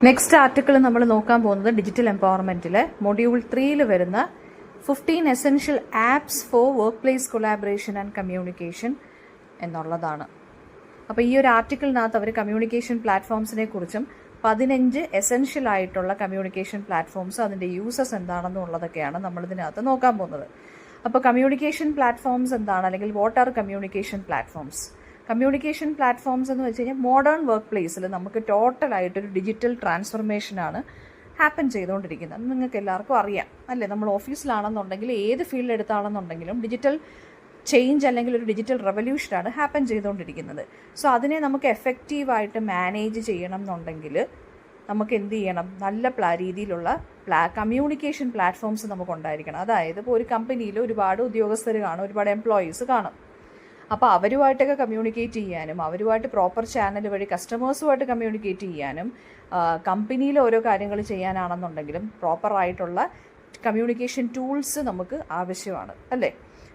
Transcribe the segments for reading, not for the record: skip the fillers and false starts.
Next article നമ്മൾ നോക്കാൻ പോകുന്നത് ഡിജിറ്റൽ എംപവർമെൻറ്റിലെ മൊഡ്യൂൾ 3-ൽ വരുന്ന 15 essential apps for workplace collaboration and communication എന്നുള്ളതാണ്. അപ്പോൾ ഈ ഒരു ആർട്ടിക്കിളിനകത്ത് അവർ കമ്മ്യൂണിക്കേഷൻ പ്ലാറ്റ്ഫോംസിനെ കുറിച്ചും 15 എസെൻഷ്യൽ ആയിട്ടുള്ള കമ്മ്യൂണിക്കേഷൻ പ്ലാറ്റ്ഫോംസ് അതിൻ്റെ യൂസസ് എന്താണെന്നുള്ളതൊക്കെയാണ് നമ്മളിതിനകത്ത് നോക്കാൻ പോകുന്നത്. അപ്പോൾ കമ്മ്യൂണിക്കേഷൻ പ്ലാറ്റ്ഫോംസ് എന്താണ്, അല്ലെങ്കിൽ what are communication platforms? Communication platforms എന്ന് വെച്ച് കഴിഞ്ഞാൽ മോഡേൺ വർക്ക് പ്ലേസിൽ നമുക്ക് ടോട്ടലായിട്ടൊരു ഡിജിറ്റൽ ട്രാൻസ്ഫർമേഷനാണ് ഹാപ്പൻ ചെയ്തുകൊണ്ടിരിക്കുന്നത്. നിങ്ങൾക്ക് എല്ലാവർക്കും അറിയാം അല്ലേ? നമ്മൾ ഓഫീസിലാണെന്നുണ്ടെങ്കിൽ ഏത് ഫീൽഡ് എടുത്താണെന്നുണ്ടെങ്കിലും ഡിജിറ്റൽ ചേഞ്ച് അല്ലെങ്കിൽ ഒരു ഡിജിറ്റൽ റെവല്യൂഷനാണ് ഹാപ്പൻ ചെയ്തുകൊണ്ടിരിക്കുന്നത്. സോ അതിനെ നമുക്ക് എഫക്റ്റീവായിട്ട് മാനേജ് ചെയ്യണം എന്നുണ്ടെങ്കിൽ നമുക്ക് എന്ത് ചെയ്യണം? നല്ല രീതിയിലുള്ള കമ്മ്യൂണിക്കേഷൻ പ്ലാറ്റ്ഫോംസ് നമുക്ക് ഉണ്ടായിരിക്കണം. അതായത് ഇപ്പോൾ ഒരു കമ്പനിയിൽ ഒരുപാട് ഉദ്യോഗസ്ഥർ കാണും, ഒരുപാട് എംപ്ലോയീസ് കാണും. അപ്പോൾ അവരുമായിട്ടൊക്കെ കമ്മ്യൂണിക്കേറ്റ് ചെയ്യാനും അവരുമായിട്ട് പ്രോപ്പർ ചാനൽ വഴി കസ്റ്റമേഴ്സുമായിട്ട് കമ്മ്യൂണിക്കേറ്റ് ചെയ്യാനും കമ്പനിയിൽ ഓരോ കാര്യങ്ങൾ ചെയ്യാനാണെന്നുണ്ടെങ്കിലും പ്രോപ്പറായിട്ടുള്ള കമ്മ്യൂണിക്കേഷൻ ടൂൾസ് നമുക്ക് ആവശ്യമാണ് അല്ലേ?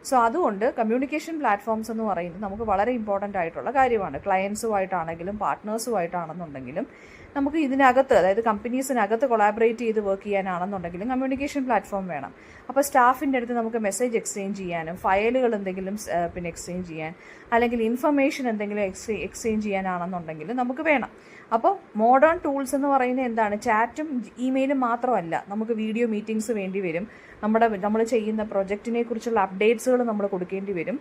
സോ അതുകൊണ്ട് കമ്മ്യൂണിക്കേഷൻ പ്ലാറ്റ്ഫോംസ് എന്ന് പറയുന്നത് നമുക്ക് വളരെ ഇമ്പോർട്ടൻ്റ് ആയിട്ടുള്ള കാര്യമാണ്. ക്ലയൻസുമായിട്ടാണെങ്കിലും പാർട്ട്നേഴ്സുമായിട്ടാണെന്നുണ്ടെങ്കിലും നമുക്ക് ഇതിനകത്ത്, അതായത് കമ്പനീസിനകത്ത് കൊളാബറേറ്റ് ചെയ്ത് വർക്ക് ചെയ്യാനാണെന്നുണ്ടെങ്കിലും കമ്മ്യൂണിക്കേഷൻ പ്ലാറ്റ്ഫോം വേണം. അപ്പോൾ സ്റ്റാഫിൻ്റെ അടുത്ത് നമുക്ക് മെസ്സേജ് എക്സ്ചേഞ്ച് ചെയ്യാനും ഫയലുകൾ എന്തെങ്കിലും പിന്നെ എക്സ്ചേഞ്ച് ചെയ്യാൻ അല്ലെങ്കിൽ ഇൻഫർമേഷൻ എന്തെങ്കിലും എക്സ്ചേഞ്ച് ചെയ്യാനാണെന്നുണ്ടെങ്കിൽ നമുക്ക് വേണം. അപ്പോൾ മോഡേൺ ടൂൾസ് എന്ന് പറയുന്നത് എന്താണ്? ചാറ്റും ഇമെയിലും മാത്രമല്ല, നമുക്ക് വീഡിയോ മീറ്റിംഗ്സ് വേണ്ടി വരും. നമ്മൾ ചെയ്യുന്ന പ്രൊജക്റ്റിനെ കുറിച്ചുള്ള അപ്ഡേറ്റ്സുകൾ നമ്മൾ കൊടുക്കേണ്ടി വരും.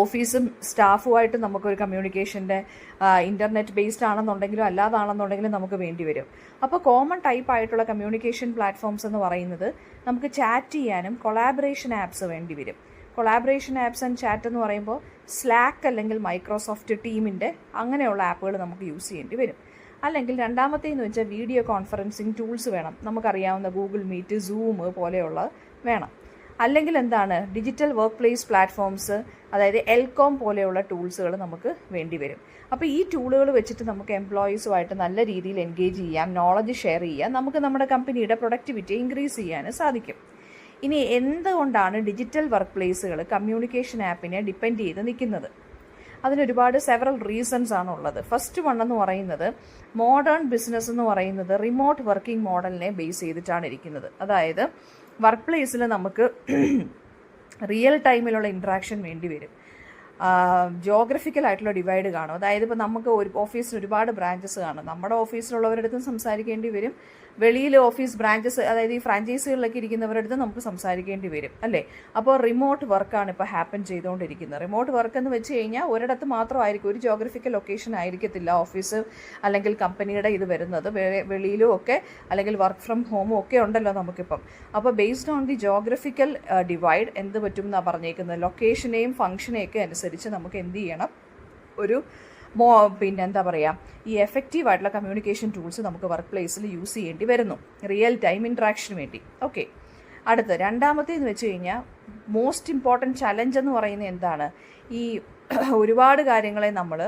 ഓഫീസും സ്റ്റാഫുമായിട്ട് നമുക്കൊരു കമ്മ്യൂണിക്കേഷൻ്റെ ഇൻ്റർനെറ്റ് ബേസ്ഡ് ആണെന്നുണ്ടെങ്കിലും അല്ലാതാണെന്നുണ്ടെങ്കിലും നമുക്ക് വേണ്ടി വരും. അപ്പോൾ കോമൺ ടൈപ്പ് ആയിട്ടുള്ള കമ്മ്യൂണിക്കേഷൻ പ്ലാറ്റ്ഫോംസ് എന്ന് പറയുന്നത് നമുക്ക് ചാറ്റ് ചെയ്യാനും കൊളാബറേഷൻ ആപ്സ് വേണ്ടി വരും. കൊളാബറേഷൻ ആപ്സ് ആൻഡ് ചാറ്റ് എന്ന് പറയുമ്പോൾ സ്ലാക്ക് അല്ലെങ്കിൽ മൈക്രോസോഫ്റ്റ് ടീമിൻ്റെ അങ്ങനെയുള്ള ആപ്പുകൾ നമുക്ക് യൂസ് ചെയ്യേണ്ടി വരും. അല്ലെങ്കിൽ രണ്ടാമത്തേന്ന് വെച്ചാൽ വീഡിയോ കോൺഫറൻസിങ് ടൂൾസ് വേണം. നമുക്കറിയാവുന്ന ഗൂഗിൾ മീറ്റ്, സൂം പോലെയുള്ള വേണം. അല്ലെങ്കിൽ എന്താണ്? ഡിജിറ്റൽ വർക്ക് പ്ലേസ് പ്ലാറ്റ്ഫോംസ്, അതായത് എൽകോം പോലെയുള്ള ടൂൾസുകൾ നമുക്ക് വേണ്ടി വരും. അപ്പോൾ ഈ ടൂളുകൾ വെച്ചിട്ട് നമുക്ക് എംപ്ലോയീസുമായിട്ട് നല്ല രീതിയിൽ എൻഗേജ് ചെയ്യാം, നോളജ് ഷെയർ ചെയ്യാം, നമുക്ക് നമ്മുടെ കമ്പനിയുടെ പ്രൊഡക്ടിവിറ്റി ഇൻക്രീസ് ചെയ്യാൻ സാധിക്കും. ഇനി എന്തുകൊണ്ടാണ് ഡിജിറ്റൽ വർക്ക് പ്ലേസുകൾ കമ്മ്യൂണിക്കേഷൻ ആപ്പിനെ ഡിപ്പെൻഡ് ചെയ്ത് നിൽക്കുന്നത്? അതിനൊരുപാട് സെവറൽ റീസൺസ് ആണുള്ളത്. ഫസ്റ്റ് വൺ എന്ന് പറയുന്നത്, മോഡേൺ ബിസിനസ് എന്ന് പറയുന്നത് റിമോട്ട് വർക്കിംഗ് മോഡലിനെ ബേസ് ചെയ്തിട്ടാണ് ഇരിക്കുന്നത്. അതായത് വർക്ക് പ്ലേസിൽ നമുക്ക് റിയൽ ടൈമിലുള്ള ഇൻട്രാക്ഷൻ വേണ്ടി വരും. ജോഗ്രഫിക്കലായിട്ടുള്ള ഡിവൈഡ് കാണും. അതായത് ഇപ്പോൾ നമുക്ക് ഒരു ഓഫീസിൽ ഒരുപാട് ബ്രാഞ്ചസ് കാണും. നമ്മുടെ ഓഫീസിലുള്ളവരുടെ അടുത്തും സംസാരിക്കേണ്ടി വരും, വെളിയിൽ ഓഫീസ് ബ്രാഞ്ചസ്, അതായത് ഈ ഫ്രാഞ്ചൈസികളിലൊക്കെ ഇരിക്കുന്നവരുടെ അടുത്ത് നമുക്ക് സംസാരിക്കേണ്ടി വരും അല്ലേ? അപ്പോൾ റിമോട്ട് വർക്കാണ് ഇപ്പോൾ ഹാപ്പൻ ചെയ്തുകൊണ്ടിരിക്കുന്നത്. റിമോട്ട് വർക്ക് എന്ന് വെച്ച് കഴിഞ്ഞാൽ ഒരിടത്ത് മാത്രമായിരിക്കും, ഒരു ജോഗ്രഫിക്കൽ ലൊക്കേഷൻ ആയിരിക്കത്തില്ല ഓഫീസ് അല്ലെങ്കിൽ കമ്പനിയുടെ ഇത് വരുന്നത്. വെളിയിലും ഒക്കെ അല്ലെങ്കിൽ വർക്ക് ഫ്രം ഹോമും ഒക്കെ ഉണ്ടല്ലോ നമുക്കിപ്പം. അപ്പോൾ based on the geographical divide എന്ത് പറ്റും എന്നാണ് പറഞ്ഞേക്കുന്നത്? ലൊക്കേഷനെയും ഫംഗ്ഷനെയൊക്കെ അനുസരിച്ച് നമുക്ക് എന്ത് ചെയ്യണം? ഒരു പിന്നെ എന്താ പറയുക, ഈ എഫക്റ്റീവായിട്ടുള്ള കമ്മ്യൂണിക്കേഷൻ ടൂൾസ് നമുക്ക് വർക്ക് പ്ലേസിൽ യൂസ് ചെയ്യേണ്ടി വരുന്നു റിയൽ ടൈം ഇൻട്രാക്ഷന് വേണ്ടി. ഓക്കെ, അടുത്ത് രണ്ടാമത്തേന്ന് വെച്ച് കഴിഞ്ഞാൽ മോസ്റ്റ് ഇമ്പോർട്ടൻറ്റ് ചലഞ്ച് എന്ന് പറയുന്നത് എന്താണ്? ഈ ഒരുപാട് കാര്യങ്ങളെ നമ്മൾ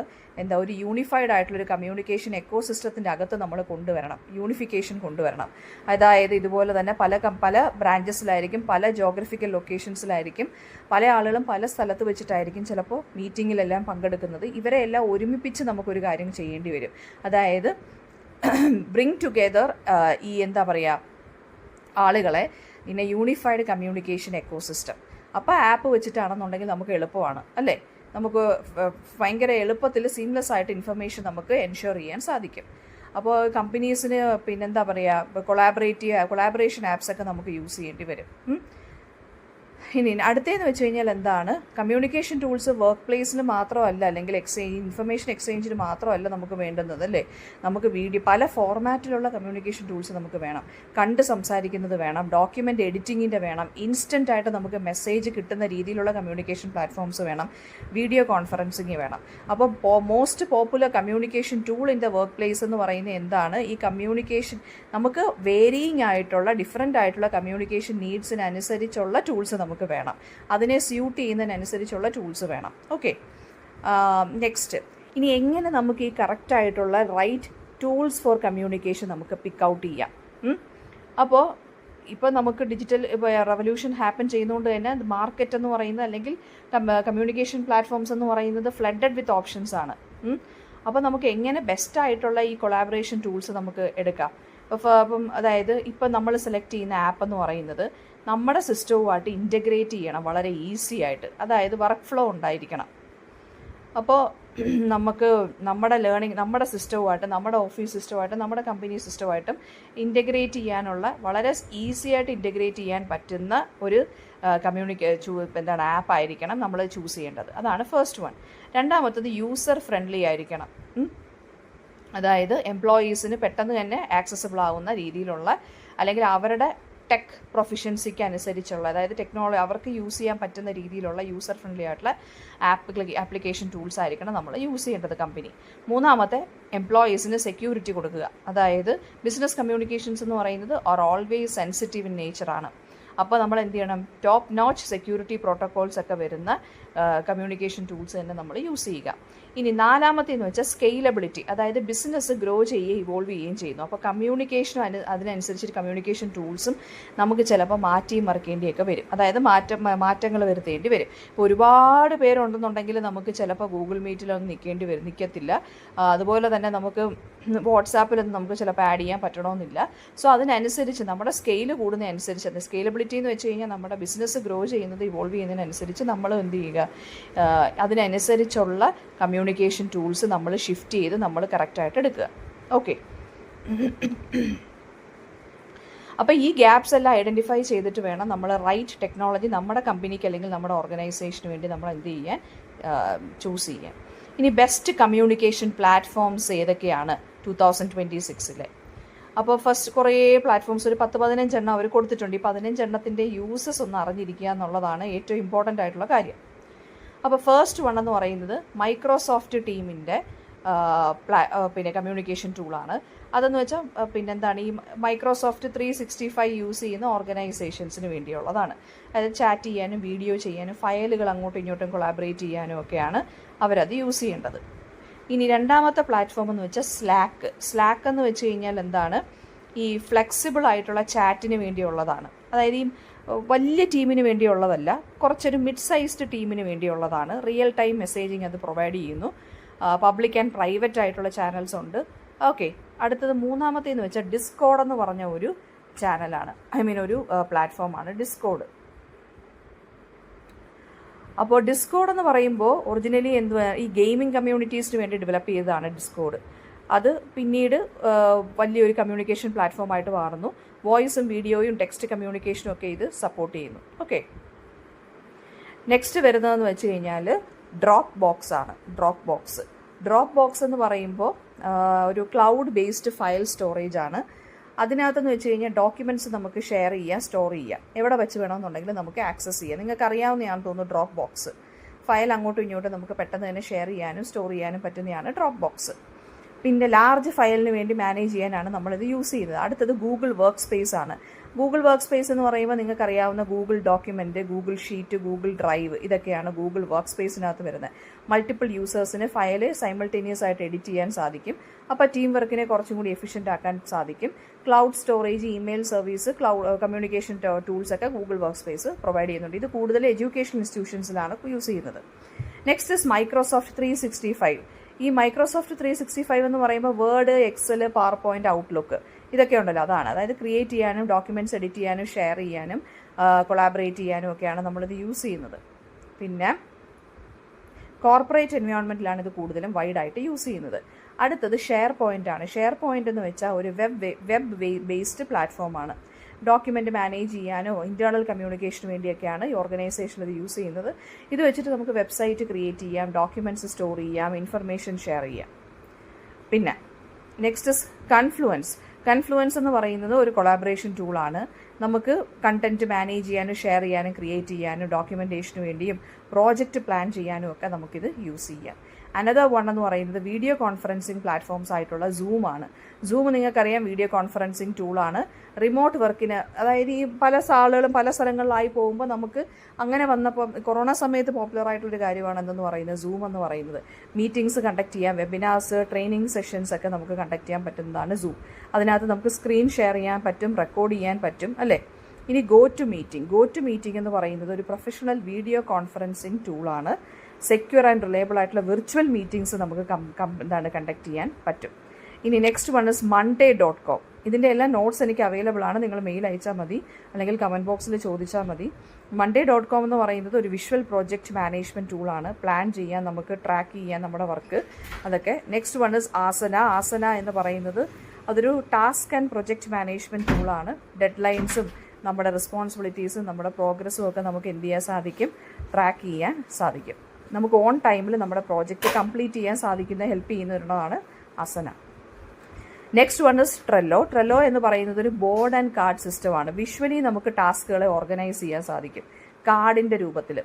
ഒരു യൂണിഫൈഡ് ആയിട്ടുള്ളൊരു കമ്മ്യൂണിക്കേഷൻ എക്കോസിസ്റ്റത്തിൻ്റെ അകത്ത് നമ്മൾ കൊണ്ടുവരണം, യൂണിഫിക്കേഷൻ കൊണ്ടുവരണം. അതായത് ഇതുപോലെ തന്നെ പല ബ്രാഞ്ചസിലായിരിക്കും, പല ജോഗ്രഫിക്കൽ ലൊക്കേഷൻസിലായിരിക്കും, പല ആളുകളും പല സ്ഥലത്ത് വെച്ചിട്ടായിരിക്കും ചിലപ്പോൾ മീറ്റിങ്ങിലെല്ലാം പങ്കെടുക്കുന്നത്. ഇവരെ എല്ലാം ഒരുമിപ്പിച്ച് നമുക്കൊരു കാര്യം ചെയ്യേണ്ടി വരും. അതായത് ബ്രിങ് ടുഗെദർ ഈ ആളുകളെ in A unified communication ecosystem. അപ്പോൾ ആപ്പ് വെച്ചിട്ടാണെന്നുണ്ടെങ്കിൽ നമുക്ക് എളുപ്പമാണ് അല്ലേ? നമുക്ക് ഭയങ്കര എളുപ്പത്തിൽ സീംലെസ് ആയിട്ട് ഇൻഫർമേഷൻ നമുക്ക് എൻഷുർ ചെയ്യാൻ സാധിക്കും. അപ്പോൾ കമ്പനീസിന് കൊളാബറേഷൻ ആപ്സൊക്കെ നമുക്ക് യൂസ് ചെയ്യേണ്ടി വരും. ഇനി അടുത്തതെന്ന് വെച്ച് കഴിഞ്ഞാൽ എന്താണ്? കമ്മ്യൂണിക്കേഷൻ ടൂൾസ് വർക്ക് പ്ലേസിൽ മാത്രമല്ല, അല്ലെങ്കിൽ ഇൻഫർമേഷൻ എക്സ്ചേഞ്ചിന് മാത്രമല്ല നമുക്ക് വേണ്ടുന്നത് അല്ലേ? നമുക്ക് പല ഫോർമാറ്റിലുള്ള കമ്മ്യൂണിക്കേഷൻ ടൂൾസ് നമുക്ക് വേണം. കണ്ട് സംസാരിക്കുന്നത് വേണം, ഡോക്യുമെൻ്റ് എഡിറ്റിങ്ങിൻ്റെ വേണം, ഇൻസ്റ്റൻ്റ് ആയിട്ട് നമുക്ക് മെസ്സേജ് കിട്ടുന്ന രീതിയിലുള്ള കമ്മ്യൂണിക്കേഷൻ പ്ലാറ്റ്ഫോംസ് വേണം, വീഡിയോ കോൺഫറൻസിങ് വേണം. അപ്പോൾ most popular communication tool in the work place എന്ന് പറയുന്നത് എന്താണ്? ഈ കമ്മ്യൂണിക്കേഷൻ നമുക്ക് വേരിയിങ് ആയിട്ടുള്ള ഡിഫറെൻ്റ് ആയിട്ടുള്ള കമ്മ്യൂണിക്കേഷൻ നീഡ്സിനനുസരിച്ചുള്ള ടൂൾസ് നമുക്ക് വേണം, അതിനെ സ്യൂട്ട് ചെയ്യുന്നതിനനുസരിച്ചുള്ള ടൂൾസ് വേണം. ഓക്കെ, നെക്സ്റ്റ് ഇനി എങ്ങനെ നമുക്ക് ഈ കറക്റ്റായിട്ടുള്ള റൈറ്റ് ടൂൾസ് ഫോർ കമ്മ്യൂണിക്കേഷൻ നമുക്ക് പിക്ക് ഔട്ട് ചെയ്യാം? അപ്പോൾ ഇപ്പോൾ നമുക്ക് ഡിജിറ്റൽ റവല്യൂഷൻ ഹാപ്പൻ ചെയ്യുന്നതുകൊണ്ട് തന്നെ മാർക്കറ്റ് എന്ന് പറയുന്നത് അല്ലെങ്കിൽ കമ്മ്യൂണിക്കേഷൻ പ്ലാറ്റ്ഫോംസ് എന്ന് പറയുന്നത് ഫ്ലഡഡ് വിത്ത് ഓപ്ഷൻസ് ആണ്. അപ്പോൾ നമുക്ക് എങ്ങനെ ബെസ്റ്റായിട്ടുള്ള ഈ കൊളാബറേഷൻ ടൂൾസ് നമുക്ക് എടുക്കാം. അപ്പം അതായത് ഇപ്പം നമ്മൾ സെലക്ട് ചെയ്യുന്ന ആപ്പ് എന്ന് പറയുന്നത് നമ്മുടെ സിസ്റ്റവുമായിട്ട് ഇൻറ്റഗ്രേറ്റ് ചെയ്യണം വളരെ ഈസി ആയിട്ട്. അതായത് വർക്ക് ഫ്ലോ ഉണ്ടായിരിക്കണം. അപ്പോൾ നമുക്ക് നമ്മുടെ ലേണിംഗ് നമ്മുടെ സിസ്റ്റവുമായിട്ട്, നമ്മുടെ ഓഫീസ് സിസ്റ്റവുമായിട്ട്, നമ്മുടെ കമ്പനി സിസ്റ്റവുമായിട്ടും ഇൻറ്റഗ്രേറ്റ് ചെയ്യാനുള്ള വളരെ ഈസി ആയിട്ട് ഇൻറ്റഗ്രേറ്റ് ചെയ്യാൻ പറ്റുന്ന ഒരു ആപ്പ് ആയിരിക്കണം നമ്മൾ ചൂസ് ചെയ്യേണ്ടത്. അതാണ് ഫസ്റ്റ് വൺ. രണ്ടാമത്തത് യൂസർ ഫ്രണ്ട്ലി ആയിരിക്കണം. അതായത് എംപ്ലോയീസിന് പെട്ടെന്ന് തന്നെ ആക്സസിബിൾ ആവുന്ന രീതിയിലുള്ള, അല്ലെങ്കിൽ അവരുടെ ടെക് പ്രൊഫിഷ്യൻസിക്ക് അനുസരിച്ചുള്ള, അതായത് ടെക്നോളജി അവർക്ക് യൂസ് ചെയ്യാൻ പറ്റുന്ന രീതിയിലുള്ള യൂസർ ഫ്രണ്ട്ലി ആയിട്ടുള്ള ആപ്ലിക്കേഷൻ ടൂൾസ് ആയിരിക്കണം നമ്മൾ യൂസ് ചെയ്യേണ്ടത് കമ്പനി. മൂന്നാമത്തെ, എംപ്ലോയീസിന് സെക്യൂരിറ്റി കൊടുക്കുക. അതായത് ബിസിനസ് കമ്മ്യൂണിക്കേഷൻസ് എന്ന് പറയുന്നത് ആർ ഓൾവേസ് സെൻസിറ്റീവ് ഇൻ നേച്ചറാണ്. അപ്പോൾ നമ്മൾ എന്ത് ചെയ്യണം, ടോപ്പ് നോച്ച് സെക്യൂരിറ്റി പ്രോട്ടോകോൾസ് ഒക്കെ വരുന്ന കമ്മ്യൂണിക്കേഷൻ ടൂൾസ് തന്നെ നമ്മൾ യൂസ് ചെയ്യുക. ഇനി നാലാമത്തേന്ന് വെച്ചാൽ സ്കെയിലബിലിറ്റി. അതായത് ബിസിനസ് ഗ്രോ ചെയ്യുകയും ഇവോൾവ് ചെയ്യുകയും ചെയ്യുന്നു. അപ്പോൾ കമ്മ്യൂണിക്കേഷനും അതിനനുസരിച്ചിട്ട് കമ്മ്യൂണിക്കേഷൻ ടൂൾസും നമുക്ക് ചിലപ്പോൾ മാറ്റിയും മറിക്കേണ്ടിയൊക്കെ വരും. അതായത് മാറ്റങ്ങൾ വരുത്തേണ്ടി വരും. ഇപ്പോൾ ഒരുപാട് പേരുണ്ടെന്നുണ്ടെങ്കിൽ നമുക്ക് ചിലപ്പോൾ ഗൂഗിൾ മീറ്റിലൊന്നും നിൽക്കത്തില്ല. അതുപോലെ തന്നെ നമുക്ക് വാട്സാപ്പിലൊന്നും നമുക്ക് ചിലപ്പോൾ ആഡ് ചെയ്യാൻ പറ്റണമെന്നില്ല. സോ അതിനനുസരിച്ച് നമ്മുടെ സ്കെയിൽ കൂടുന്നതനുസരിച്ച്, അത് സ്കെയിലബിലിറ്റി എന്ന് വെച്ച് കഴിഞ്ഞാൽ നമ്മുടെ ബിസിനസ് ഗ്രോ ചെയ്യുന്നത് ഇവോൾവ് ചെയ്യുന്നതിനനുസരിച്ച് നമ്മൾ എന്ത് ചെയ്യുക, അതിനനുസരിച്ചുള്ള കമ്മ്യൂണിക്കേഷൻ ടൂൾസ് നമ്മൾ ഷിഫ്റ്റ് ചെയ്ത് നമ്മൾ കറക്റ്റായിട്ട് എടുക്കുക. ഓക്കെ. അപ്പോൾ ഈ ഗ്യാപ്സ് എല്ലാം ഐഡൻറ്റിഫൈ ചെയ്തിട്ട് വേണം നമ്മൾ റൈറ്റ് ടെക്നോളജി നമ്മുടെ കമ്പനിക്ക് അല്ലെങ്കിൽ നമ്മുടെ ഓർഗനൈസേഷന് വേണ്ടി നമ്മൾ എന്ത് ചെയ്യാൻ, ചൂസ് ചെയ്യാൻ. ഇനി ബെസ്റ്റ് കമ്മ്യൂണിക്കേഷൻ പ്ലാറ്റ്ഫോംസ് ഏതൊക്കെയാണ് 2026-ലെ? അപ്പോൾ ഫസ്റ്റ് കുറേ പ്ലാറ്റ്ഫോംസ്, ഒരു 10-15 എണ്ണം അവർ കൊടുത്തിട്ടുണ്ട്. ഈ 15 എണ്ണത്തിൻ്റെ യൂസസ് ഒന്ന് അറിഞ്ഞിരിക്കുക എന്നുള്ളതാണ് ഏറ്റവും ഇമ്പോർട്ടൻ്റ് ആയിട്ടുള്ള കാര്യം. അപ്പോൾ ഫസ്റ്റ് വൺ എന്ന് പറയുന്നത് മൈക്രോസോഫ്റ്റ് ടീമിൻ്റെ പിന്നെ കമ്മ്യൂണിക്കേഷൻ ടൂളാണ്. അതെന്ന് വെച്ചാൽ പിന്നെന്താണ്, ഈ മൈക്രോസോഫ്റ്റ് 365 യൂസ് ചെയ്യുന്ന ഓർഗനൈസേഷൻസിന് വേണ്ടിയുള്ളതാണ്. അതായത് ചാറ്റ് ചെയ്യാനും വീഡിയോ ചെയ്യാനും ഫയലുകൾ അങ്ങോട്ടും ഇങ്ങോട്ടും കൊളാബറേറ്റ് ചെയ്യാനും ഒക്കെയാണ് അവരത് യൂസ് ചെയ്യേണ്ടത്. ഇനി രണ്ടാമത്തെ പ്ലാറ്റ്ഫോം എന്ന് വെച്ചാൽ സ്ലാക്ക് എന്ന് വെച്ച് കഴിഞ്ഞാൽ എന്താണ്, ഈ ഫ്ലെക്സിബിൾ ആയിട്ടുള്ള ചാറ്റിന് വേണ്ടിയുള്ളതാണ്. അതായത് ഈ വലിയ ടീമിന് വേണ്ടിയുള്ളതല്ല, കുറച്ചൊരു മിഡ് സൈസ്ഡ് ടീമിന് വേണ്ടിയുള്ളതാണ്. റിയൽ ടൈം മെസ്സേജിങ് അത് പ്രൊവൈഡ് ചെയ്യുന്നു. പബ്ലിക് ആൻഡ് പ്രൈവറ്റ് ആയിട്ടുള്ള ചാനൽസ് ഉണ്ട്. ഓക്കെ. അടുത്തത് മൂന്നാമത്തേന്ന് വെച്ചാൽ ഡിസ്കോഡ് എന്ന് പറഞ്ഞ ഒരു ചാനലാണ്, ഒരു പ്ലാറ്റ്ഫോമാണ് ഡിസ്കോഡ്. അപ്പോൾ ഡിസ്കോഡ് എന്ന് പറയുമ്പോൾ ഒറിജിനലി ഈ ഗെയിമിംഗ് കമ്മ്യൂണിറ്റീസിന് വേണ്ടി ഡെവലപ്പ് ചെയ്തതാണ് ഡിസ്കോഡ്. അത് പിന്നീട് വലിയൊരു കമ്മ്യൂണിക്കേഷൻ പ്ലാറ്റ്ഫോമായിട്ട് മാറുന്നു. വോയിസും വീഡിയോയും ടെക്സ്റ്റ് കമ്മ്യൂണിക്കേഷനും ഒക്കെ ഇത് സപ്പോർട്ട് ചെയ്യുന്നു. ഓക്കെ. നെക്സ്റ്റ് വരുന്നതെന്ന് വെച്ച് കഴിഞ്ഞാൽ ഡ്രോപ്പ് ബോക്സ് ആണ്. ഡ്രോപ്പ് ബോക്സ് എന്ന് പറയുമ്പോൾ ഒരു ക്ലൗഡ് ബേസ്ഡ് ഫയൽ സ്റ്റോറേജ് ആണ്. അതിനകത്തെന്ന് വെച്ച് കഴിഞ്ഞാൽ ഡോക്യുമെൻറ്റ്സ് നമുക്ക് ഷെയർ ചെയ്യാം, സ്റ്റോർ ചെയ്യാം. എവിടെ വെച്ച് വേണമെന്നുണ്ടെങ്കിൽ നമുക്ക് ആക്സസ് ചെയ്യാം. നിങ്ങൾക്ക് അറിയാവുന്നതാണെന്ന് തോന്നുന്നു ഡ്രോപ്പ് ബോക്സ്. ഫയൽ അങ്ങോട്ടും ഇങ്ങോട്ടും നമുക്ക് പെട്ടെന്ന് തന്നെ ഷെയർ ചെയ്യാനും സ്റ്റോർ ചെയ്യാനും പറ്റുന്നതാണ് ഡ്രോപ്പ് ബോക്സ്. പിന്നെ ലാർജ് ഫയലിന് വേണ്ടി മാനേജ് ചെയ്യാനാണ് നമ്മളിത് യൂസ് ചെയ്യുന്നത്. അടുത്തത് ഗൂഗിൾ വർക്ക് സ്പേസ് ആണ്. ഗൂഗിൾ വർക്ക് സ്പേസ് എന്ന് പറയുമ്പോൾ നിങ്ങൾക്കറിയാവുന്ന Google document, Google sheet, Google drive, ഇതൊക്കെയാണ് ഗൂഗിൾ വർക്ക് സ്പേസിനകത്ത് വരുന്നത്. മൾട്ടിപ്പിൾ യൂസേഴ്സിന് ഫയൽ സൈമൾട്ടേനിയസ് ആയിട്ട് എഡിറ്റ് ചെയ്യാൻ സാധിക്കും. അപ്പോൾ ടീം വർക്കിനെ കുറച്ചും കൂടി എഫിഷ്യൻ്റ് ആക്കാൻ സാധിക്കും. Cloud storage, email service, communication tools ഒക്കെ ഗൂഗിൾ വർക്ക് സ്പേസ് പ്രൊവൈഡ് ചെയ്യുന്നുണ്ട്. ഇത് കൂടുതൽ എഡ്യൂക്കേഷൻ ഇൻസ്റ്റിറ്റ്യൂഷൻസിലാണ് യൂസ് ചെയ്യുന്നത്. Next is Microsoft 365. ഈ മൈക്രോസോഫ്റ്റ് 365 എന്ന് പറയുമ്പോൾ Word, Excel, PowerPoint, Outlook ഇതൊക്കെ ഉണ്ടല്ലോ, അതാണ്. അതായത് ക്രിയേറ്റ് ചെയ്യാനും ഡോക്യുമെൻറ്റ്സ് എഡിറ്റ് ചെയ്യാനും ഷെയർ ചെയ്യാനും കൊളാബറേറ്റ് ചെയ്യാനും ഒക്കെയാണ് നമ്മളിത് യൂസ് ചെയ്യുന്നത്. പിന്നെ കോർപ്പറേറ്റ് എൻവയോൺമെൻറ്റിലാണ് ഇത് കൂടുതലും വൈഡായിട്ട് യൂസ് ചെയ്യുന്നത്. അടുത്തത് ഷെയർ പോയിൻ്റ് ആണ്. ഷെയർ പോയിൻ്റ് എന്ന് വെച്ചാൽ ഒരു വെബ് ബേസ്ഡ് പ്ലാറ്റ്ഫോമാണ്. ഡോക്യുമെൻറ്റ് മാനേജ് ചെയ്യാനോ ഇൻറ്റേർണൽ കമ്മ്യൂണിക്കേഷന് വേണ്ടിയൊക്കെയാണ് ഈ ഓർഗനൈസേഷൻ ഇത് യൂസ് ചെയ്യുന്നത്. ഇത് വെച്ചിട്ട് നമുക്ക് വെബ്സൈറ്റ് ക്രിയേറ്റ് ചെയ്യാം, ഡോക്യുമെൻറ്റ്സ് സ്റ്റോർ ചെയ്യാം, ഇൻഫർമേഷൻ ഷെയർ ചെയ്യാം. പിന്നെ നെക്സ്റ്റ് കൺഫ്ലുവൻസ് എന്ന് പറയുന്നത് ഒരു കൊളാബറേഷൻ ടൂളാണ്. നമുക്ക് കണ്ടന്റ് മാനേജ് ചെയ്യാനും ഷെയർ ചെയ്യാനും ക്രിയേറ്റ് ചെയ്യാനും ഡോക്യുമെൻറ്റേഷന് വേണ്ടിയും പ്രോജക്റ്റ് പ്ലാൻ ചെയ്യാനും ഒക്കെ നമുക്കിത് യൂസ് ചെയ്യാം. അനദർ വൺ എന്ന് പറയുന്നത് വീഡിയോ കോൺഫറൻസിങ് പ്ലാറ്റ്ഫോംസ് ആയിട്ടുള്ള സൂം ആണ്. സൂം നിങ്ങൾക്കറിയാം വീഡിയോ കോൺഫറൻസിങ് ടൂളാണ്. റിമോട്ട് വർക്കിന്, അതായത് ഈ പല ആളുകളും പല സ്ഥലങ്ങളിലായി പോകുമ്പോൾ നമുക്ക് അങ്ങനെ വന്നപ്പോൾ കൊറോണ സമയത്ത് പോപ്പുലർ ആയിട്ടുള്ളൊരു കാര്യമാണ് എന്തെന്ന് പറയുന്നത് സൂം എന്ന് പറയുന്നത്. മീറ്റിംഗ്സ് കണ്ടക്ട് ചെയ്യാം, വെബിനാർസ്, ട്രെയിനിങ് സെഷൻസ് ഒക്കെ നമുക്ക് കണ്ടക്ട് ചെയ്യാൻ പറ്റുന്നതാണ് സൂം. അതിനകത്ത് നമുക്ക് സ്ക്രീൻ ഷെയർ ചെയ്യാൻ പറ്റും, റെക്കോർഡ് ചെയ്യാൻ പറ്റും, അല്ലേ? ഇനി ഗോ ടു മീറ്റിംഗ് എന്ന് പറയുന്നത് ഒരു പ്രൊഫഷണൽ വീഡിയോ കോൺഫറൻസിങ് ടൂളാണ്. സെക്യൂർ ആൻഡ് റിലയബിൾ ആയിട്ടുള്ള വിർച്വൽ മീറ്റിംഗ്സ് നമുക്ക് കണ്ടക്ട് ചെയ്യാൻ പറ്റും. ഇനി നെക്സ്റ്റ് വൺ ഇസ് monday.com. ഇതിൻ്റെ എല്ലാ നോട്ട്സ് എനിക്ക് അവൈലബിൾ ആണ്. നിങ്ങൾ മെയിൽ അയച്ചാൽ മതി, അല്ലെങ്കിൽ കമൻറ്റ് ബോക്സിൽ ചോദിച്ചാൽ മതി. monday.com എന്ന് പറയുന്നത് ഒരു വിഷ്വൽ പ്രോജക്റ്റ് മാനേജ്മെൻറ്റ് ടൂളാണ്. പ്ലാൻ ചെയ്യാൻ, നമുക്ക് ട്രാക്ക് ചെയ്യാൻ നമ്മുടെ വർക്ക്, അതൊക്കെ. നെക്സ്റ്റ് വൺ ഇസ് ആസന എന്ന് പറയുന്നത് അതൊരു ടാസ്ക് ആൻഡ് പ്രൊജക്റ്റ് മാനേജ്മെൻറ്റ് ടൂളാണ്. ഡെഡ് ലൈൻസും നമ്മുടെ റെസ്പോൺസിബിലിറ്റീസും നമ്മുടെ പ്രോഗ്രസ്സും ഒക്കെ നമുക്ക് എന്ത് ചെയ്യാൻ സാധിക്കും, ട്രാക്ക് ചെയ്യാൻ സാധിക്കും. നമുക്ക് ഓൺ ടൈമിൽ നമ്മുടെ പ്രോജക്റ്റ് കംപ്ലീറ്റ് ചെയ്യാൻ സാധിക്കുന്ന, ഹെൽപ്പ് ചെയ്യുന്ന ഒരെണ്ണമാണ് ആസന. നെക്സ്റ്റ് വൺ ഇസ് ട്രെല്ലോ എന്ന് പറയുന്നത് ഒരു ബോർഡ് ആൻഡ് കാർഡ് സിസ്റ്റമാണ്. വിഷ്വലി നമുക്ക് ടാസ്കുകളെ ഓർഗനൈസ് ചെയ്യാൻ സാധിക്കും കാർഡിൻ്റെ രൂപത്തിൽ.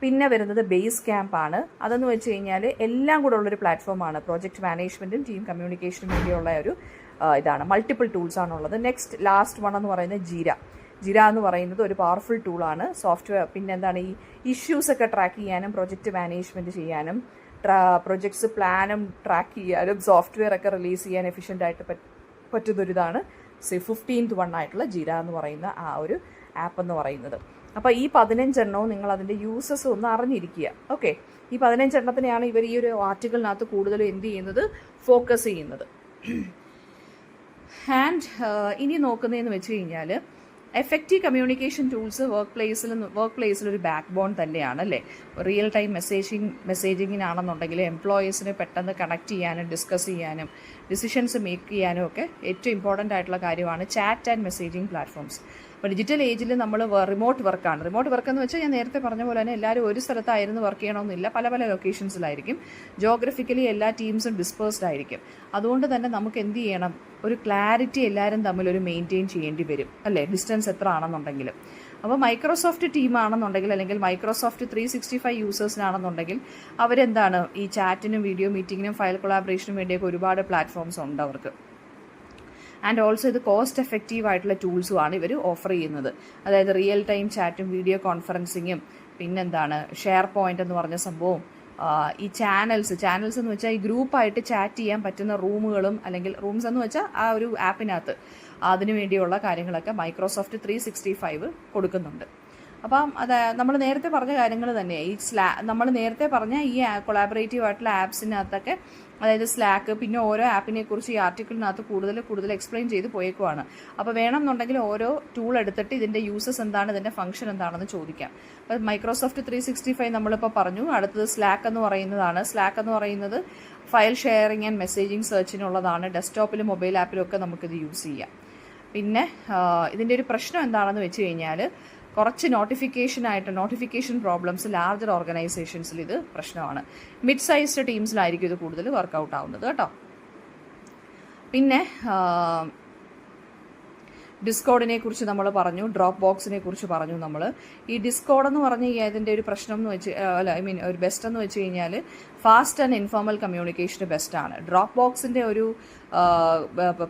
പിന്നെ വരുന്നത് ബേസ് ക്യാമ്പ് ആണ്. അതെന്ന് വെച്ച് കഴിഞ്ഞാൽ എല്ലാം കൂടെ ഉള്ളൊരു പ്ലാറ്റ്ഫോമാണ്. പ്രോജക്റ്റ് മാനേജ്മെൻറ്റും ടീം കമ്മ്യൂണിക്കേഷനും വേണ്ടിയുള്ള ഒരു ഇതാണ്. മൾട്ടിപ്പിൾ ടൂൾസ് ആണുള്ളത്. നെക്സ്റ്റ് ലാസ്റ്റ് വൺ എന്ന് പറയുന്നത് ജിര എന്ന് പറയുന്നത് ഒരു പവർഫുൾ ടൂളാണ്. സോഫ്റ്റ്വെയർ, പിന്നെ എന്താണ്, ഈ ഇഷ്യൂസൊക്കെ ട്രാക്ക് ചെയ്യാനും പ്രൊജക്റ്റ് മാനേജ്മെൻറ്റ് ചെയ്യാനും പ്രൊജക്ട്സ് പ്ലാനും ട്രാക്ക് ചെയ്യാനും സോഫ്റ്റ്വെയർ ഒക്കെ റിലീസ് ചെയ്യാൻ എഫിഷ്യൻ്റായിട്ട് പറ്റുന്നൊരിതാണ് 15th വൺ ആയിട്ടുള്ള ജിര എന്ന് പറയുന്ന ആ ഒരു ആപ്പ് എന്ന് പറയുന്നത്. അപ്പോൾ ഈ 15 എണ്ണവും നിങ്ങൾ അതിൻ്റെ യൂസസ് ഒന്ന് അറിഞ്ഞിരിക്കുക. ഓക്കെ, ഈ 15 എണ്ണത്തിനെയാണ് ഇവർ ഈ ഒരു ആർട്ടിക്കിളിനകത്ത് കൂടുതലും എന്ത് ചെയ്യുന്നത്, ഫോക്കസ് ചെയ്യുന്നത്. ആൻഡ് ഇനി നോക്കുന്നതെന്ന് വെച്ച് കഴിഞ്ഞാൽ എഫക്റ്റീവ് കമ്മ്യൂണിക്കേഷൻ ടൂൾസ് വർക്ക് പ്ലേസിൽ ഒരു ബാക്ക് ബോൺ തന്നെയാണ് അല്ലേ. റിയൽ ടൈം മെസ്സേജിങ്ങിനാണെന്നുണ്ടെങ്കിൽ എംപ്ലോയീസിനെ പെട്ടെന്ന് കണക്ട് ചെയ്യാനും ഡിസ്കസ് ചെയ്യാനും ഡിസിഷൻസ് മേക്ക് ചെയ്യാനും ഒക്കെ ഏറ്റവും ഇമ്പോർട്ടൻ്റ് ആയിട്ടുള്ള കാര്യമാണ് ചാറ്റ് ആൻഡ് മെസ്സേജിങ് പ്ലാറ്റ്ഫോംസ്. അപ്പോൾ ഡിജിറ്റൽ ഏജിൽ നമ്മൾ റിമോട്ട് വർക്കാണ്. റിമോട്ട് വർക്ക് എന്ന് വെച്ചാൽ ഞാൻ നേരത്തെ പറഞ്ഞ പോലെ തന്നെ എല്ലാവരും ഒരു സ്ഥലത്തായിരുന്നു വർക്ക് ചെയ്യണമെന്നില്ല, പല പല ലൊക്കേഷൻസിലായിരിക്കും. ജോഗ്രഫിക്കലി എല്ലാ ടീംസും ഡിസ്പേഴ്സ്ഡ് ആയിരിക്കും. അതുകൊണ്ട് തന്നെ നമുക്ക് എന്ത് ചെയ്യണം, ഒരു ക്ലാരിറ്റി എല്ലാവരും തമ്മിൽ ഒരു മെയിൻറ്റെയിൻ ചെയ്യേണ്ടി വരും അല്ലേ, ഡിസ്റ്റൻസ് എത്ര ആണെന്നുണ്ടെങ്കിലും. അപ്പോൾ മൈക്രോസോഫ്റ്റ് ടീമാണെന്നുണ്ടെങ്കിൽ, അല്ലെങ്കിൽ മൈക്രോസോഫ്റ്റ് 365 യൂസേഴ്സിനാണെന്നുണ്ടെങ്കിൽ അവരെന്താണ്, ഈ ചാറ്റിനും വീഡിയോ മീറ്റിങ്ങിനും ഫയൽ കൊളാബറേഷനും വേണ്ടിയൊക്കെ ഒരുപാട് പ്ലാറ്റ്ഫോംസ് ഉണ്ട് അവർക്ക്. ആൻഡ് ഓൾസോ ഇത് കോസ്റ്റ് എഫക്റ്റീവ് ആയിട്ടുള്ള ടൂൾസുമാണ് ഇവർ ഓഫർ ചെയ്യുന്നത്. അതായത് റിയൽ ടൈം ചാറ്റും വീഡിയോ കോൺഫറൻസിങ്ങും, പിന്നെന്താണ് ഷെയർ പോയിന്റ് എന്ന് പറഞ്ഞ സംഭവം, ഈ ചാനൽസ് എന്ന് വെച്ചാൽ ഈ ഗ്രൂപ്പായിട്ട് ചാറ്റ് ചെയ്യാൻ പറ്റുന്ന റൂമുകളും, അല്ലെങ്കിൽ റൂംസ് എന്ന് വെച്ചാൽ ആ ഒരു ആപ്പിനകത്ത് അതിനു വേണ്ടിയുള്ള കാര്യങ്ങളൊക്കെ മൈക്രോസോഫ്റ്റ് 365 കൊടുക്കുന്നുണ്ട്. അപ്പം അത് നമ്മൾ നേരത്തെ പറഞ്ഞ കാര്യങ്ങൾ തന്നെ, ഈ നമ്മൾ നേരത്തെ പറഞ്ഞ ഈ കൊളാബറേറ്റീവ് ആയിട്ടുള്ള ആപ്സിനകത്തൊക്കെ, അതായത് സ്ലാക്ക്, പിന്നെ ഓരോ ആപ്പിനെ കുറിച്ച് ഈ ആർട്ടിക്കിളിനകത്ത് കൂടുതൽ എക്സ്പ്ലെയിൻ ചെയ്ത് പോയേക്കുവാണ്. അപ്പോൾ വേണമെന്നുണ്ടെങ്കിൽ ഓരോ ടൂൾ എടുത്തിട്ട് ഇതിൻ്റെ യൂസസ് എന്താണ്, ഇതിൻ്റെ ഫംഗ്ഷൻ എന്താണെന്ന് ചോദിക്കാം. അപ്പോൾ മൈക്രോസോഫ്റ്റ് 365 നമ്മളിപ്പോൾ പറഞ്ഞു. അടുത്തത് സ്ലാക്ക് എന്ന് പറയുന്നതാണ്. സ്ലാക്ക് എന്ന് പറയുന്നത് ഫയൽ ഷെയറിങ് ആൻഡ് മെസ്സേജിങ് സെർച്ചിനുള്ളതാണ്. ഡെസ്ക്ടോപ്പിലും മൊബൈൽ ആപ്പിലും ഒക്കെ നമുക്കിത് യൂസ് ചെയ്യാം. പിന്നെ ഇതിൻ്റെ ഒരു പ്രശ്നം എന്താണെന്ന് വെച്ച് കഴിഞ്ഞാൽ, കുറച്ച് നോട്ടിഫിക്കേഷൻ പ്രോബ്ലംസ് ലാർജർ ഓർഗനൈസേഷൻസിൽ ഇത് പ്രശ്നമാണ്. മിഡ് സൈസ്ഡ് ടീംസിലായിരിക്കും ഇത് കൂടുതൽ വർക്കൗട്ട് ആവുന്നത് കേട്ടോ. പിന്നെ ഡിസ്കോഡിനെ കുറിച്ച് നമ്മൾ പറഞ്ഞു, ഡ്രോപ്പ് ബോക്സിനെ കുറിച്ച് പറഞ്ഞു നമ്മൾ. ഈ ഡിസ്കോഡ് എന്ന് പറഞ്ഞ ഇതിൻ്റെ ഒരു പ്രശ്നം എന്ന് വെച്ച് ഒരു ബെസ്റ്റ് എന്ന് വെച്ച് കഴിഞ്ഞാൽ ഫാസ്റ്റ് ആൻഡ് ഇൻഫോർമൽ കമ്മ്യൂണിക്കേഷന് ബെസ്റ്റാണ്. ഡ്രോപ്പ് ബോക്സിൻ്റെ ഒരു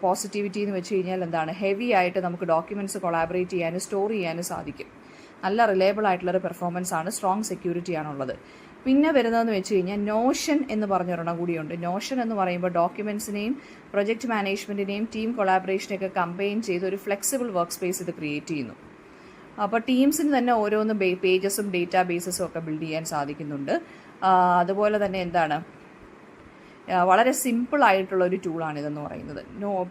പോസിറ്റിവിറ്റി എന്ന് വെച്ച് കഴിഞ്ഞാൽ എന്താണ്, ഹെവി ആയിട്ട് നമുക്ക് ഡോക്യുമെൻറ്റ്സ് കൊളാബറേറ്റ് ചെയ്യാനും സ്റ്റോർ ചെയ്യാനും സാധിക്കും. നല്ല റിലയബിൾ ആയിട്ടുള്ളൊരു പെർഫോമൻസ് ആണ്, സ്ട്രോങ് സെക്യൂരിറ്റി ആണുള്ളത്. പിന്നെ വരുന്നതെന്ന് വെച്ച് കഴിഞ്ഞാൽ നോഷൻ എന്ന് പറഞ്ഞൊരെണ്ണം കൂടിയുണ്ട്. നോഷൻ എന്ന് പറയുമ്പോൾ ഡോക്യുമെൻറ്റ്സിനെയും പ്രൊജക്റ്റ് മാനേജ്മെൻറ്റിനെയും ടീം കൊളാബറേഷനെയൊക്കെ കമ്പൈൻ ചെയ്ത് ഒരു ഫ്ലെക്സിബിൾ വർക്ക് സ്പേസ് ഇത് ക്രിയേറ്റ് ചെയ്യുന്നു. അപ്പോൾ ടീംസിന് തന്നെ ഓരോന്ന് പേജസും ഡേറ്റാ ബേസസും ഒക്കെ ബിൽഡ് ചെയ്യാൻ സാധിക്കുന്നുണ്ട്. അതുപോലെ തന്നെ എന്താണ്, വളരെ സിമ്പിൾ ആയിട്ടുള്ള ഒരു ടൂളാണിതെന്ന് പറയുന്നത്.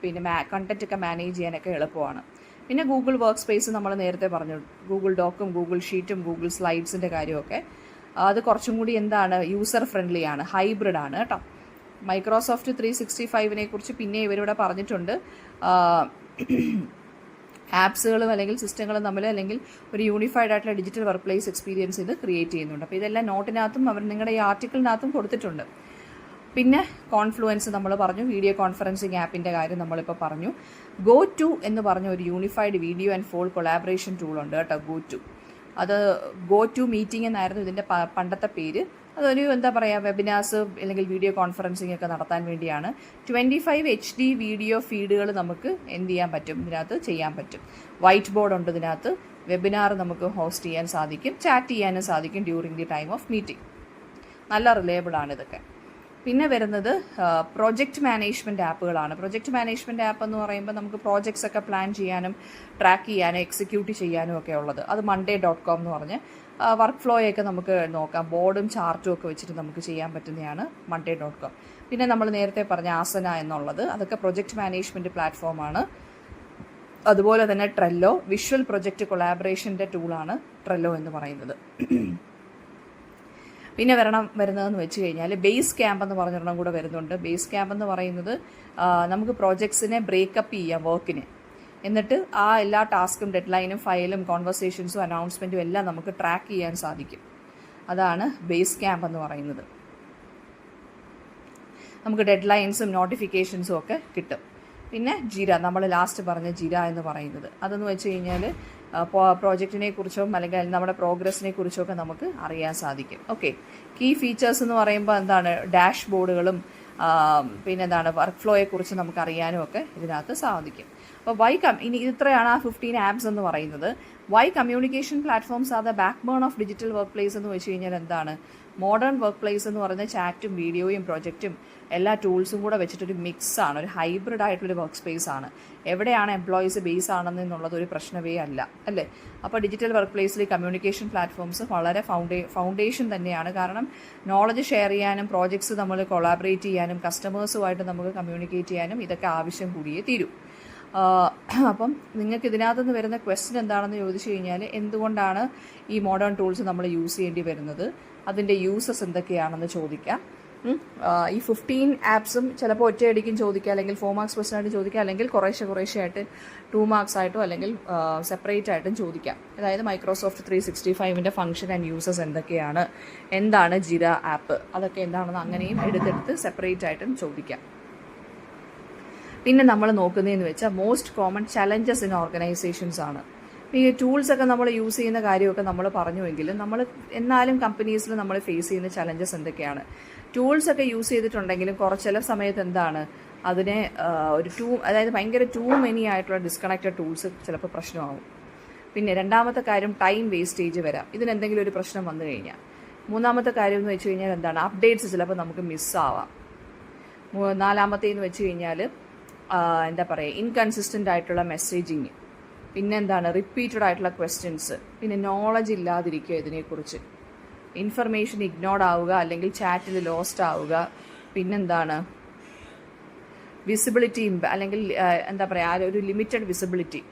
പിന്നെ കണ്ടന്റ് ഒക്കെ മാനേജ് ചെയ്യാനൊക്കെ എളുപ്പമാണ്. പിന്നെ ഗൂഗിൾ വർക്ക് സ്പേസ് നമ്മൾ നേരത്തെ പറഞ്ഞു, ഗൂഗിൾ ഡോക്കും ഗൂഗിൾ ഷീറ്റും ഗൂഗിൾ സ്ലൈഡ്സിൻ്റെ കാര്യമൊക്കെ അത് കുറച്ചും കൂടി എന്താണ്, യൂസർ ഫ്രണ്ട്ലി ആണ്, ഹൈബ്രിഡ് ആണ് കേട്ടോ. മൈക്രോസോഫ്റ്റ് 365 കുറിച്ച് പിന്നെ ഇവരിവിടെ പറഞ്ഞിട്ടുണ്ട്. ആപ്സുകളും അല്ലെങ്കിൽ സിസ്റ്റങ്ങളും തമ്മിൽ, അല്ലെങ്കിൽ ഒരു യൂണിഫൈഡ് ആയിട്ടുള്ള ഡിജിറ്റൽ വർക്ക് പ്ലേസ് എക്സ്പീരിയൻസ് ഇത് ക്രിയേറ്റ് ചെയ്യുന്നുണ്ട്. അപ്പോൾ ഇതെല്ലാം നോട്ടിനകത്തും അവർ നിങ്ങളുടെ ഈ ആർട്ടിക്കിളിനകത്തും കൊടുത്തിട്ടുണ്ട്. പിന്നെ കോൺഫ്ലുവൻസ് നമ്മൾ പറഞ്ഞു, വീഡിയോ കോൺഫറൻസിങ് ആപ്പിൻ്റെ കാര്യം നമ്മളിപ്പോൾ പറഞ്ഞു. GoTo എന്ന് പറഞ്ഞ ഒരു unified video and full collaboration ടൂളുണ്ട് കേട്ടോ, GoTo. അത് GoTo മീറ്റിംഗ് എന്നായിരുന്നു ഇതിൻ്റെ പണ്ടത്തെ പേര്. അതൊരു എന്താ പറയുക, വെബിനാർസ് അല്ലെങ്കിൽ വീഡിയോ കോൺഫറൻസിങ് ഒക്കെ നടത്താൻ വേണ്ടിയാണ്. 25 HD വീഡിയോ ഫീഡുകൾ നമുക്ക് എന്ത് ചെയ്യാൻ പറ്റും, ഇതിനകത്ത് ചെയ്യാൻ പറ്റും. വൈറ്റ് ബോർഡ് ഉണ്ട് ഇതിനകത്ത്. വെബിനാർ നമുക്ക് ഹോസ്റ്റ് ചെയ്യാൻ സാധിക്കും, ചാറ്റ് ചെയ്യാനും സാധിക്കും during the time of meeting. നല്ല റിലയബിൾ ആണ് ഇതൊക്കെ. പിന്നെ വരുന്നത് പ്രൊജക്റ്റ് മാനേജ്മെൻറ്റ് ആപ്പുകളാണ്. പ്രൊജക്റ്റ് മാനേജ്മെൻറ്റ് ആപ്പ് എന്ന് പറയുമ്പോൾ നമുക്ക് പ്രോജക്ട്സ് ഒക്കെ പ്ലാൻ ചെയ്യാനും ട്രാക്ക് ചെയ്യാനും എക്സിക്യൂട്ട് ചെയ്യാനും ഒക്കെ ഉള്ളത്. അത് monday.com എന്ന് പറഞ്ഞ് വർക്ക് ഫ്ലോയൊക്കെ നമുക്ക് നോക്കാം. ബോർഡും ചാർട്ടും ഒക്കെ വെച്ചിട്ട് നമുക്ക് ചെയ്യാൻ പറ്റുന്നതാണ് monday.com. പിന്നെ നമ്മൾ നേരത്തെ പറഞ്ഞ ആസന എന്നുള്ളത് അതൊക്കെ പ്രൊജക്റ്റ് മാനേജ്മെൻറ്റ് പ്ലാറ്റ്ഫോമാണ്. അതുപോലെ തന്നെ ട്രെല്ലോ വിഷ്വൽ പ്രൊജക്റ്റ് കൊളാബറേഷൻ്റെ ടൂളാണ് ട്രെല്ലോ എന്ന് പറയുന്നത്. പിന്നെ വരുന്നതെന്ന് വെച്ച് കഴിഞ്ഞാൽ ബേസ് ക്യാമ്പ് എന്ന് പറഞ്ഞൊരെണ്ണം കൂടെ വരുന്നുണ്ട്. ബേസ് ക്യാമ്പ് എന്ന് പറയുന്നത് നമുക്ക് പ്രോജക്ട്സിനെ ബ്രേക്കപ്പ് ചെയ്യാം വർക്കിനെ. എന്നിട്ട് ആ എല്ലാ ടാസ്കും ഡെഡ്ലൈനും ഫയലും കോൺവെർസേഷൻസും അനൗൺസ്മെൻറ്റും എല്ലാം നമുക്ക് ട്രാക്ക് ചെയ്യാൻ സാധിക്കും. അതാണ് ബേസ് ക്യാമ്പ് എന്ന് പറയുന്നത്. നമുക്ക് ഡെഡ്ലൈൻസും നോട്ടിഫിക്കേഷൻസും ഒക്കെ കിട്ടും. പിന്നെ ജിര, നമ്മൾ ലാസ്റ്റ് പറഞ്ഞ ജിര എന്ന് പറയുന്നത് അതെന്ന് വെച്ച് കഴിഞ്ഞാൽ പ്രോജക്റ്റിനെ കുറിച്ചും അല്ലെങ്കിൽ നമ്മുടെ പ്രോഗ്രസ്സിനെ കുറിച്ചൊക്കെ നമുക്ക് അറിയാൻ സാധിക്കും. ഓക്കെ, കീ ഫീച്ചേഴ്സ് എന്ന് പറയുമ്പോൾ എന്താണ്, ഡാഷ് ബോർഡുകളും പിന്നെന്താണ് വർക്ക് ഫ്ലോയെക്കുറിച്ച് നമുക്ക് അറിയാനും ഒക്കെ ഇതിനകത്ത് സാധിക്കും. അപ്പോൾ ഇനി ഇത്രയാണ് ആ 15 ആപ്സ് എന്ന് പറയുന്നത്. Why communication platforms are the backbone of digital workplace എന്ന് വെച്ച് കഴിഞ്ഞാൽ എന്താണ്, മോഡേൺ വർക്ക് പ്ലേസ് എന്ന് പറയുന്ന ചാറ്റും വീഡിയോയും പ്രൊജക്റ്റും എല്ലാ ടൂൾസും കൂടെ വെച്ചിട്ടൊരു മിക്സാണ്, ഒരു ഹൈബ്രിഡ് ആയിട്ടുള്ളൊരു വർക്ക് സ്പേസ് ആണ്. എവിടെയാണ് എംപ്ലോയീസ് ബേസ് ആണെന്നുള്ളത് ഒരു പ്രശ്നമേ അല്ല, അല്ലേ? അപ്പോൾ ഡിജിറ്റൽ വർക്ക് പ്ലേസിൽ കമ്മ്യൂണിക്കേഷൻ പ്ലാറ്റ്ഫോംസ് വളരെ ഫൗണ്ടേഷൻ തന്നെയാണ്. കാരണം നോളജ് ഷെയർ ചെയ്യാനും പ്രോജക്ട്സ് നമ്മൾ കൊളാബറേറ്റ് ചെയ്യാനും കസ്റ്റമേഴ്സുമായിട്ട് നമുക്ക് കമ്മ്യൂണിക്കേറ്റ് ചെയ്യാനും ഇതൊക്കെ ആവശ്യം കൂടിയേ തീരൂ. അപ്പം നിങ്ങൾക്ക് ഇതിനകത്തുനിന്ന് വരുന്ന ക്വസ്റ്റ്യൻ എന്താണെന്ന് ചോദിച്ചു കഴിഞ്ഞാൽ, എന്തുകൊണ്ടാണ് ഈ മോഡേൺ ടൂൾസ് നമ്മൾ യൂസ് ചെയ്യേണ്ടി വരുന്നത്, അതിൻ്റെ യൂസസ് എന്തൊക്കെയാണെന്ന് ചോദിക്കാം. ഈ 15 ആപ്സും ചിലപ്പോൾ ഒറ്റയടിക്കും ചോദിക്കുക, അല്ലെങ്കിൽ 4 മാർക്സ് ക്വസ്റ്റൻ ആയിട്ട് ചോദിക്കുക, അല്ലെങ്കിൽ കുറേശ്ശെ ആയിട്ട് 2 മാർക്സ് ആയിട്ടോ അല്ലെങ്കിൽ സെപ്പറേറ്റ് ആയിട്ടും ചോദിക്കാം. അതായത് മൈക്രോസോഫ്റ്റ് 365ൻ്റെ ഫംഗ്ഷൻ ആൻഡ് യൂസസ് എന്തൊക്കെയാണ്, എന്താണ് ജിര ആപ്പ്, അതൊക്കെ എന്താണെന്ന് അങ്ങനെയും എടുത്തെടുത്ത് സെപ്പറേറ്റ് ആയിട്ടും ചോദിക്കാം. പിന്നെ നമ്മൾ നോക്കുന്നതെന്ന് വെച്ചാൽ most common challenges in organisations ആണ്. ഈ ടൂൾസൊക്കെ നമ്മൾ യൂസ് ചെയ്യുന്ന കാര്യമൊക്കെ നമ്മൾ പറഞ്ഞുവെങ്കിലും എന്നാലും കമ്പനീസിൽ നമ്മൾ ഫേസ് ചെയ്യുന്ന ചലഞ്ചസ് എന്തൊക്കെയാണ്. ടൂൾസൊക്കെ യൂസ് ചെയ്തിട്ടുണ്ടെങ്കിലും ചില സമയത്ത് എന്താണ് അതിനെ അതായത് ഭയങ്കര ടൂ മെനി ആയിട്ടുള്ള ഡിസ്കണക്റ്റഡ് ടൂൾസ് ചിലപ്പോൾ പ്രശ്നമാകും. പിന്നെ രണ്ടാമത്തെ കാര്യം ടൈം വേസ്റ്റേജ് വരാം, ഇതിനെന്തെങ്കിലും ഒരു പ്രശ്നം വന്നു കഴിഞ്ഞാൽ. മൂന്നാമത്തെ കാര്യം എന്ന് വെച്ച് കഴിഞ്ഞാൽ എന്താണ്, അപ്ഡേറ്റ്സ് ചിലപ്പോൾ നമുക്ക് മിസ്സാവാം. നാലാമത്തേന്ന് വെച്ച് കഴിഞ്ഞാൽ എന്താ പറയുക, ഇൻകൺസിസ്റ്റൻ്റ് ആയിട്ടുള്ള മെസ്സേജിങ്. പിന്നെ എന്താണ്, റിപ്പീറ്റഡ് ആയിട്ടുള്ള ക്വസ്റ്റ്യൻസ്. പിന്നെ നോളജ് ഇല്ലാതിരിക്കുക ഇതിനെക്കുറിച്ച്, ഇൻഫർമേഷൻ ഇഗ്നോർഡ് ആവുക അല്ലെങ്കിൽ ചാറ്റിൽ ലോസ്റ്റ് ആവുക. പിന്നെന്താണ്, വിസിബിലിറ്റി അല്ലെങ്കിൽ എന്താ പറയുക, ഒരു ലിമിറ്റഡ് വിസിബിലിറ്റി.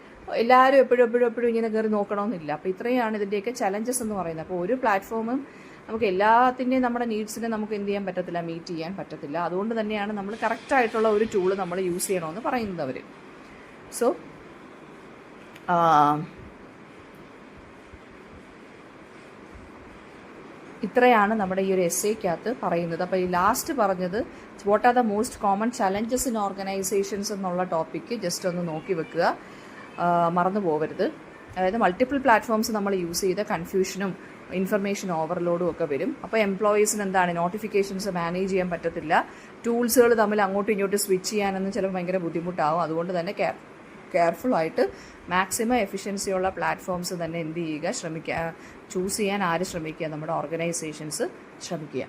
എല്ലാവരും എപ്പോഴും ഇങ്ങനെ കയറി നോക്കണമെന്നില്ല. അപ്പോൾ ഇത്രയാണ് ഇതിൻ്റെയൊക്കെ ചലഞ്ചസ് എന്ന് പറയുന്നത്. അപ്പോൾ ഒരു പ്ലാറ്റ്ഫോമും നമുക്ക് എല്ലാത്തിൻ്റെയും നമ്മുടെ നീഡ്സിനെ നമുക്ക് എന്ത് ചെയ്യാൻ പറ്റത്തില്ല, മീറ്റ് ചെയ്യാൻ പറ്റത്തില്ല. അതുകൊണ്ട് തന്നെയാണ് നമ്മൾ കറക്റ്റായിട്ടുള്ള ഒരു ടൂള് നമ്മൾ യൂസ് ചെയ്യണമെന്ന് പറയുന്നത് അവർ. സോ ഇത്രയാണ് നമ്മുടെ ഈ ഒരു എസ്സേക്കകത്ത് പറയുന്നത്. അപ്പോൾ ഈ ലാസ്റ്റ് പറഞ്ഞത് what are the most common challenges in organisations എന്നുള്ള ടോപ്പിക്ക് ജസ്റ്റ് ഒന്ന് നോക്കി വെക്കുക, മറന്നു പോകരുത്. അതായത് മൾട്ടിപ്പിൾ പ്ലാറ്റ്ഫോംസ് നമ്മൾ യൂസ് ചെയ്ത കൺഫ്യൂഷനും ഇൻഫർമേഷൻ ഓവർലോഡും ഒക്കെ വരും. അപ്പോൾ എംപ്ലോയീസിന് എന്താണ്, നോട്ടിഫിക്കേഷൻസ് മാനേജ് ചെയ്യാൻ പറ്റത്തില്ല, ടൂൾസുകൾ തമ്മിൽ അങ്ങോട്ടും ഇങ്ങോട്ടും സ്വിച്ച് ചെയ്യാനൊന്നും ചിലപ്പോൾ ഭയങ്കര ബുദ്ധിമുട്ടാവും. അതുകൊണ്ട് തന്നെ കെയർഫുള്ളായിട്ട് മാക്സിമം എഫിഷ്യൻസിയുള്ള പ്ലാറ്റ്ഫോംസ് തന്നെ എന്ത് ചെയ്യുക, ചൂസ് ചെയ്യാൻ ശ്രമിക്കുക, നമ്മുടെ ഓർഗനൈസേഷൻസ് ശ്രമിക്കുക.